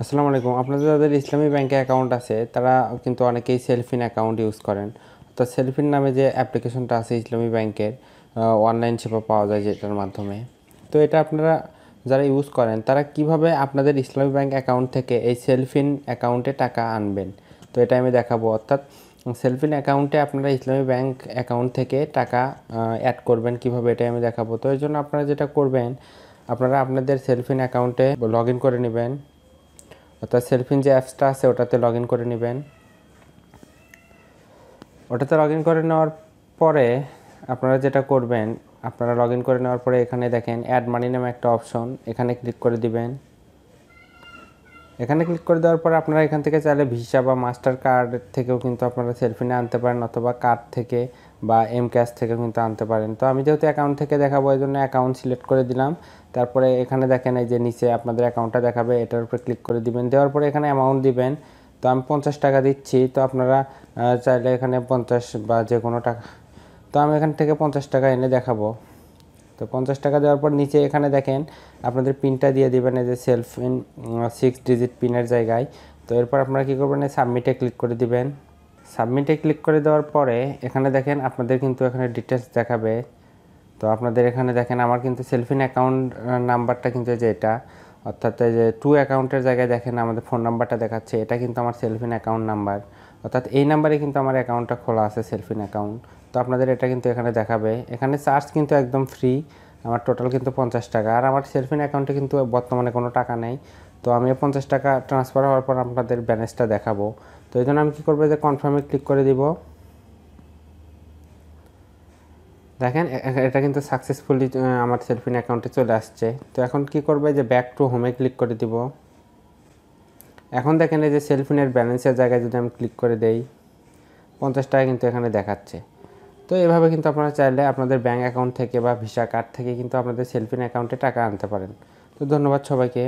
আসসালামু আলাইকুম। আপনাদের যাদের ইসলামী ব্যাংকে অ্যাকাউন্ট আছে তারা কিন্তু অনেকেই সেলফিন অ্যাকাউন্ট ইউজ করেন। তো সেলফিন নামে যে অ্যাপ্লিকেশনটা আছে ইসলামী ব্যাংকের, অনলাইন সেবা পাওয়া যায় যেটার মাধ্যমে। তো এটা আপনারা যারা ইউজ করেন তারা কিভাবে আপনাদের ইসলামী ব্যাংক অ্যাকাউন্ট থেকে এই সেলফিন অ্যাকাউন্টে টাকা আনবেন, তো এটা আমি দেখাবো। অর্থাৎ সেলফিন অ্যাকাউন্টে আপনারা ইসলামী ব্যাংক অ্যাকাউন্ট থেকে টাকা অ্যাড করবেন কিভাবে, এটাই আমি দেখাবো। তো এর জন্য আপনারা যেটা করবেন, আপনারা আপনাদের সেলফিন অ্যাকাউন্টে লগ ইন করে নেবেন। অর্থাৎ সেলফিন যে অ্যাপসটা আছে ওটাতে লগ ইন করে নেবেন। ওটাতে লগ ইন করে নেওয়ার পরে আপনারা যেটা করবেন, আপনারা লগ ইন করে নেওয়ার পরে এখানে দেখেন অ্যাড মানি নামে একটা অপশন, এখানে ক্লিক করে দিবেন। এখানে ক্লিক করে দেওয়ার পরে আপনারা এখান থেকে চাইলে ভিসা বা মাস্টার কার্ড থেকেও কিন্তু আপনারা সেলফিনে আনতে পারেন, অথবা কার্ড থেকে বা এম ক্যাশ থেকে কিন্তু আনতে পারেন। তো আমি যেহেতু অ্যাকাউন্ট থেকে দেখাবো এই জন্য অ্যাকাউন্ট সিলেক্ট করে দিলাম। তারপরে এখানে দেখেন এই যে নিচে আপনাদের অ্যাকাউন্টটা দেখাবে, এটার উপরে ক্লিক করে দিবেন। দেওয়ার পরে এখানে অ্যামাউন্ট দিবেন। তো আমি 50 টাকা দিচ্ছি। তো আপনারা চাইলে এখানে 50 বা যে কোনো টাকা, তো আমি এখান থেকে 50 টাকা এনে দেখাবো। তো 50 টাকা দেওয়ার পর নিচে এখানে দেখেন আপনাদের পিনটা দিয়ে দিবেন, এই যে সেলফ ইন 6 ডিজিট পিনের জায়গায়। তো এরপর আপনারা কী করবেন, এই সাবমিটে ক্লিক করে দিবেন। সাবমিটে ক্লিক করে দেওয়ার পরে এখানে দেখেন আপনাদের কিন্তু এখানে ডিটেলস দেখাবে। তো আপনাদের এখানে দেখেন আমার কিন্তু সেলফিন অ্যাকাউন্ট নাম্বারটা কিন্তু এই যে এটা, অর্থাৎ এই যে টু অ্যাকাউন্টের জায়গায় দেখেন আমাদের ফোন নাম্বারটা দেখাচ্ছে, এটা কিন্তু আমার সেলফিন অ্যাকাউন্ট নাম্বার। অর্থাৎ এই নাম্বারে কিন্তু আমার অ্যাকাউন্টটা খোলা আছে, সেলফিন অ্যাকাউন্ট। তো আপনাদের এটা কিন্তু এখানে দেখাবে। এখানে চার্জ কিন্তু একদম ফ্রি, আমার টোটাল কিন্তু 50 টাকা। আর আমার সেলফিন অ্যাকাউন্টে কিন্তু বর্তমানে কোনো টাকা নেই। তো আমি 50 টাকা ট্রান্সফার হওয়ার পর আপনাদের ব্যালেন্সটা দেখাবো। তো এই জন্য আমি কী করবো, যে কনফার্মে ক্লিক করে দিব। দেখেন এটা কিন্তু সাকসেসফুলি আমার সেলফিন অ্যাকাউন্টে চলে আসছে। তো এখন কি করবে, যে ব্যাক টু হোমে ক্লিক করে দিব। এখন দেখেন এই যে সেলফিনের ব্যালেন্সের জায়গায় যদি আমি ক্লিক করে দেই, 50 টাকা কিন্তু এখানে দেখাচ্ছে। তো এভাবে কিন্তু আপনারা চাইলে আপনাদের ব্যাঙ্ক অ্যাকাউন্ট থেকে বা ভিসা কার্ড থেকে কিন্তু আপনাদের সেলফিন অ্যাকাউন্টে টাকা আনতে পারেন। তো ধন্যবাদ সবাইকে।